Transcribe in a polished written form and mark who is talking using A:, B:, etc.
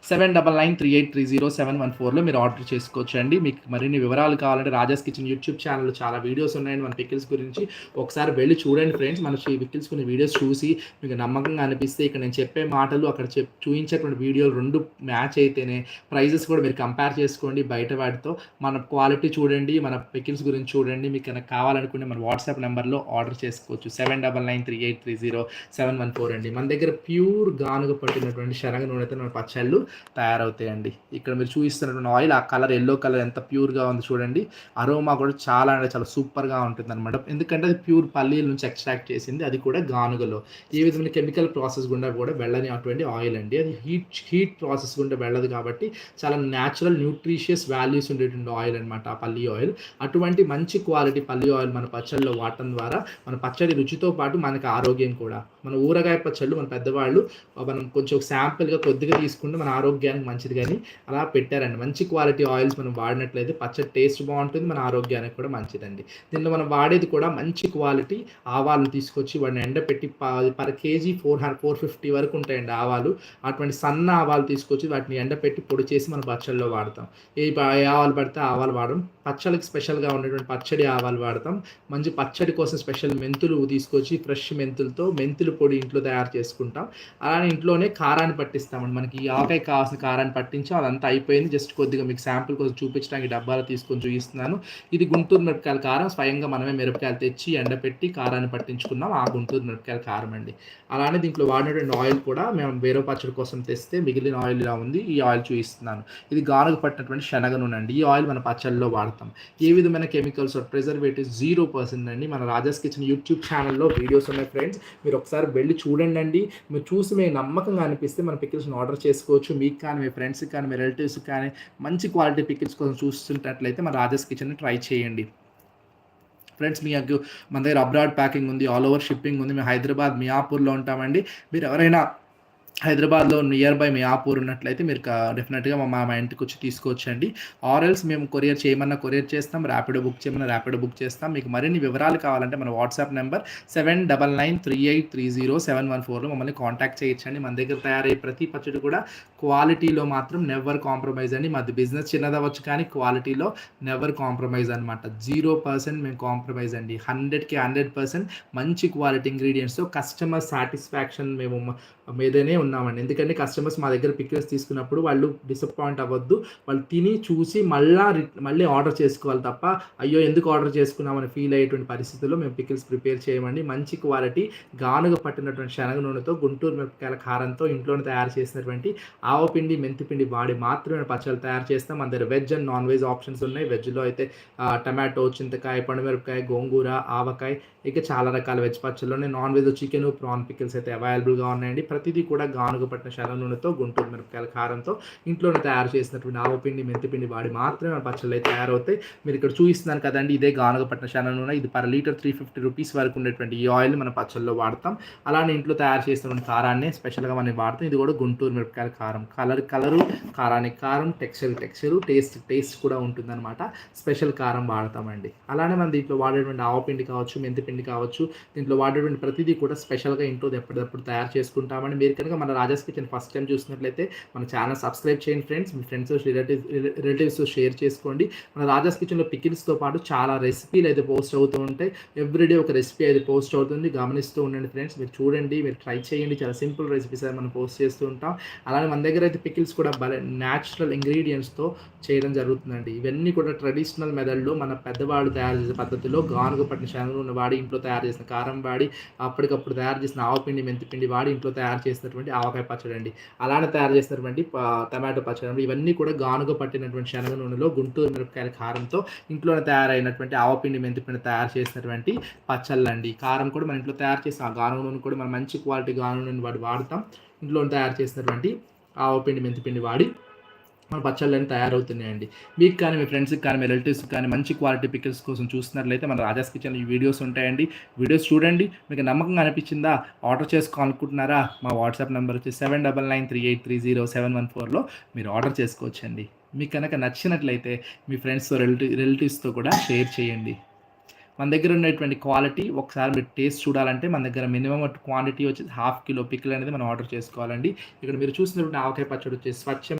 A: 7993830714లో మీరు ఆర్డర్ చేసుకోవచ్చు అండి. మీకు మరిన్ని వివరాలు కావాలంటే రాజాస్ కిచెన్ యూట్యూబ్ ఛానల్లో చాలా వీడియోస్ ఉన్నాయండి మన పికిల్స్ గురించి. ఒకసారి వెళ్ళి చూడండి ఫ్రెండ్స్. మన పికిల్స్ కొన్ని వీడియోస్ చూసి మీకు నమ్మకంగా అనిపిస్తే ఇక్కడ నేను చెప్పే మాటలు అక్కడ చూపించేటువంటి వీడియోలు 2 మ్యాచ్ అయితేనే ప్రైజెస్ కూడా మీరు కంపేర్ చేసుకోండి బయట వాటితో. మన క్వాలిటీ చూడండి, మన పికిల్స్ గురించి చూడండి. మీకు కనుక కావాలనుకుంటే మన వాట్సాప్ నెంబర్లో ఆర్డర్ చేసుకోవచ్చు. 7993830714 అండి. మన దగ్గర ప్యూర్ గానుగ పట్టినటువంటి శనగ నూనెతో మన పచ్చళ్ళు తయారవుతాయండి. ఇక్కడ మీరు చూపిస్తున్నటువంటి ఆయిల్ ఆ కలర్ ఎల్లో కలర్ ఎంత ప్యూర్గా ఉంది చూడండి. అరోమా కూడా చాలా అంటే చాలా సూపర్గా ఉంటుంది అనమాట. ఎందుకంటే అది ప్యూర్ పల్లీల నుంచి ఎక్స్ట్రాక్ట్ చేసింది, అది కూడా గానుగలో. ఏ విధమైన కెమికల్ ప్రాసెస్ గుండా కూడా వెళ్ళని అటువంటి ఆయిల్ అండి. అది హీట్ ప్రాసెస్ గుండా వెళ్ళదు కాబట్టి చాలా న్యాచురల్ న్యూట్రిషియస్ వాల్యూస్ ఉండేటువంటి ఆయిల్ అనమాట ఆ పల్లీ ఆయిల్. అటువంటి మంచి క్వాలిటీ పల్లీ ఆయిల్ మన పచ్చళ్ళలో వాడటం ద్వారా మన పచ్చడి రుచితో పాటు మనకి ఆరోగ్యం కూడా. మన ఊరగాయ పచ్చళ్ళు మన పెద్దవాళ్ళు మనం కొంచెం శాంపుల్గా కొద్దిగా తీసుకుంటే మన ఆరోగ్యానికి మంచిది కానీ అలా పెట్టారండి. మంచి క్వాలిటీ ఆయిల్స్ మనం వాడినట్లయితే పచ్చడి టేస్ట్ బాగుంటుంది, మన ఆరోగ్యానికి కూడా మంచిదండి. దీనిలో మనం వాడేది కూడా మంచి క్వాలిటీ ఆవాలను తీసుకొచ్చి వాడిని ఎండపెట్టి పర్ కేజీ 450 వరకు ఉంటాయండి ఆవాలు. అటువంటి సన్న ఆవాలు తీసుకొచ్చి వాటిని ఎండపెట్టి పొడి చేసి మన పచ్చళ్ళలో వాడతాం. ఏ ఆవాలు పడితే ఆవాలు వాడడం, పచ్చళ్ళకి స్పెషల్గా ఉండేటువంటి పచ్చడి ఆవాలు వాడతాం. మంచి పచ్చడి కోసం స్పెషల్ మెంతులు తీసుకొచ్చి ఫ్రెష్ మెంతులతో మెంతులు పొడి ఇంట్లో తయారు చేసుకుంటాం. అలానే ఇంట్లోనే కారాన్ని పట్టిస్తామండి. మనకి ఈ ఆవకాయ కావాల్సిన కారాన్ని పట్టించాం, అదంతా అయిపోయింది. జస్ట్ కొద్దిగా మీకు శాంపుల్ కోసం చూపించడానికి డబ్బాలో తీసుకొని చూపిస్తున్నాను. ఇది గుంటూరు మిరపకాయల కారం. స్వయంగా మనమే మిరపకాయలు తెచ్చి ఎండపెట్టి కారాన్ని పట్టించుకున్నాం. ఆ గుంటూరు మిరపకాయల కారం అండి. అలానే దీంట్లో వాడినటువంటి ఆయిల్ కూడా మేము వేరే పచ్చడి కోసం తెస్తే మిగిలిన ఆయిల్ ఇలా ఉంది. ఈ ఆయిల్ చూపిస్తున్నాను. ఇది గానుగ పట్టినటువంటి శనగ నూనె అండి. ఈ ఆయిల్ మన పచ్చళ్ళలో వాడతాం. ఏ విధమైన కెమికల్స్ ప్రిజర్వేటివ్స్ 0% అండి. మన రాజాస్ కిచెన్ యూట్యూబ్ ఛానల్లో వీడియోస్ ఉన్నాయి ఫ్రెండ్స్. మీరు ఒకసారి వెళ్ళి చూడండి అండి. మీరు చూసి మీకు నమ్మకంగా అనిపిస్తే మన పికిల్స్ని ఆర్డర్ చేసుకోవచ్చు. మీకు కానీ మీ ఫ్రెండ్స్కి కానీ మీ రిలేటివ్స్కి కానీ మంచి క్వాలిటీ పికిల్స్ కోసం చూస్తుంటట్లయితే మన రాజాస్ కిచెన్ని ట్రై చేయండి ఫ్రెండ్స్. మీకు మన దగ్గర అబ్రాడ్ ప్యాకింగ్ ఉంది, ఆల్ ఓవర్ షిప్పింగ్ ఉంది. మేము హైదరాబాద్ మియాపూర్లో ఉంటామండి. మీరు ఎవరైనా హైదరాబాద్లో నియర్ బై మియాపూర్ ఉన్నట్లయితే మీరు డెఫినెట్గా మా ఇంటికి వచ్చి తీసుకోవచ్చండి. ఆర్ఎల్స్ మేము కొరియర్ చేయమన్నా కొరియర్ చేస్తాం, ర్యాపిడో బుక్ చేయమన్నా ర్యాపిడో బుక్ చేస్తాం. మీకు మరిన్ని వివరాలు కావాలంటే మన వాట్సాప్ నెంబర్ 7993830714లో మమ్మల్ని కాంటాక్ట్ చేయొచ్చండి. మన దగ్గర తయారయ్యే ప్రతి పచ్చడి కూడా క్వాలిటీలో మాత్రం నెవర్ కాంప్రమైజ్ అండి. మాది బిజినెస్ చిన్నదవచ్చు కానీ క్వాలిటీలో నెవర్ కాంప్రమైజ్ అనమాట. 0% మేము కాంప్రమైజ్ అండి. 100కి 100% మంచి క్వాలిటీ ఇంగ్రీడియంట్స్తో కస్టమర్ సాటిస్ఫాక్షన్ మేము మీదనే ఉన్నామండి. ఎందుకంటే కస్టమర్స్ మా దగ్గర పికిల్స్ తీసుకున్నప్పుడు వాళ్ళు డిసప్పాయింట్ అవ్వద్దు. వాళ్ళు తిని చూసి మళ్ళీ ఆర్డర్ చేసుకోవాలి తప్ప అయ్యో ఎందుకు ఆర్డర్ చేసుకున్నామని ఫీల్ అయ్యేటువంటి పరిస్థితుల్లో మేము పికిల్స్ ప్రిపేర్ చేయమండి. మంచి క్వాలిటీ గానుగ పట్టినటువంటి శనగ నూనెతో గుంటూరు మిరపకాయల కారంతో ఇంట్లోనే తయారు చేసినటువంటి ఆవపిండి మెంతిపిండి వాడి మాత్రమే పచ్చళ్ళు తయారు చేస్తాం. మన దగ్గర veg and non veg options ఉన్నాయి. వెజ్లో అయితే టమాటో, చింతకాయ, పండుమిరపకాయ, గోంగూర, ఆవకాయ, ఇక చాలా రకాల వెజ్ పచ్చళ్ళలోనే. Non veg chicken, prawn pickles అయితే అవైలబుల్గా ఉన్నాయండి. ప్రతిదీ కూడా గానుగ పట్టిన శనగ నూనెతో గుంటూరు మిరపకాయల కారంతో ఇంట్లోనే తయారు చేసినటువంటి ఆవపిండి మెంతిపిండి వాడి మాత్రమే మన పచ్చళ్ళు అయితే తయారవుతాయి. మీరు ఇక్కడ చూపిస్తున్నాను కదండి, ఇదే గానుగ పట్టిన శనగ నూనె. ఇది పర్ లీటర్ 350 రూపీస్ వరకు ఉండేటువంటి ఈ ఆయిల్ మన పచ్చళ్ళలో వాడతాం. అలానే ఇంట్లో తయారు చేసినటువంటి కారాన్ని స్పెషల్గా మనం వాడతాం. ఇది కూడా గుంటూరు మిరపకాయల కారం. కలరు, కారానికి కారం, టెక్స్చర్, టేస్ట్ కూడా ఉంటుందన్నమాట. స్పెషల్ కారం వాడతామండి. అలానే మనం దీంట్లో వాడేటువంటి ఆవపిండి కావచ్చు, మెంతిపిండి కావచ్చు, దీంట్లో వాడేటువంటి ప్రతిదీ కూడా స్పెషల్గా ఇంట్లో ఎప్పటికప్పుడు తయారు చేసుకుంటామండి. మీరు కనుక మన రాజాస్ కిచెన్ ఫస్ట్ టైం చూసినట్లయితే మన ఛానల్ సబ్స్క్రైబ్ చేయండి ఫ్రెండ్స్. మీ ఫ్రెండ్స్ రిలేటివ్స్ షేర్ చేసుకోండి. మన రాజాస్ కిచెన్లో పికిల్స్తో పాటు చాలా రెసిపీలు అయితే పోస్ట్ అవుతూ ఉంటాయి. ఎవ్రీడే ఒక రెసిపీ అయితే పోస్ట్ అవుతుంది. గమనిస్తూ ఉండండి ఫ్రెండ్స్. మీరు చూడండి, మీరు ట్రై చేయండి. చాలా సింపుల్ రెసిపీస్ అయితే మనం పోస్ట్ చేస్తూ ఉంటాం. అలానే మన దగ్గర అయితే పికిల్స్ కూడా న్యాచురల్ ఇంగ్రీడియంట్స్తో చేయడం జరుగుతుందండి. ఇవన్నీ కూడా ట్రెడిషనల్ మెథడ్లో మన పెద్దవాళ్ళు తయారు చేసే పద్ధతిలో గానుగ పట్టిన శనగ నూనె వాడి ఇంట్లో తయారు చేసిన కారం వాడి అప్పటికప్పుడు తయారు చేసిన ఆవపిండి మెంతిపిండి వాడి ఇంట్లో తయారు చేసినటువంటి ఆవకాయ పచ్చడి అండి. అలానే తయారు చేసినటువంటి టమాటో పచ్చడి అండి. ఇవన్నీ కూడా గానుగ పట్టినటువంటి శనగ నూనెలో గుంటూరు మిరపకాయల కారంతో ఇంట్లోనే తయారైనటువంటి ఆవపిండి మెంతిపిండి తయారు చేసినటువంటి పచ్చళ్ళు అండి. కారం కూడా మన ఇంట్లో తయారు చేసిన ఆ గానుగ నూనె కూడా మనం మంచి క్వాలిటీ గానుగ నూనె వాడతాం. ఇంట్లో తయారు చేసినటువంటి ఆవపిండి మెంతిపిండి వాడి మన పచ్చళ్ళని తయారవుతున్నాయండి. మీకు కానీ మీ ఫ్రెండ్స్కి కానీ మీ రిలేటివ్స్కి కానీ మంచి క్వాలిటీ పికిల్స్ కోసం చూస్తున్నట్లయితే మన రాజాస్ కిచెన్ ఈ వీడియోస్ ఉంటాయండి. వీడియోస్ చూడండి. మీకు నమ్మకంగా అనిపించిందా, ఆర్డర్ చేసుకోవాలనుకుంటున్నారా, మా వాట్సాప్ నెంబర్ వచ్చి 7993830714లో మీరు ఆర్డర్ చేసుకోవచ్చండి. మీకు కనుక నచ్చినట్లయితే మీ ఫ్రెండ్స్తో రిలేటివ్స్తో కూడా షేర్ చేయండి. మన దగ్గర ఉన్నటువంటి క్వాలిటీ ఒకసారి మీరు టేస్ట్ చూడాలంటే మన దగ్గర మినిమం క్వాంటిటీ వచ్చి 1/2 కిలో పికిల్ అనేది మనం ఆర్డర్ చేసుకోవాలండి. ఇక్కడ మీరు చూసినటువంటి ఆవకాయ పచ్చడి వచ్చేసి స్వచ్ఛ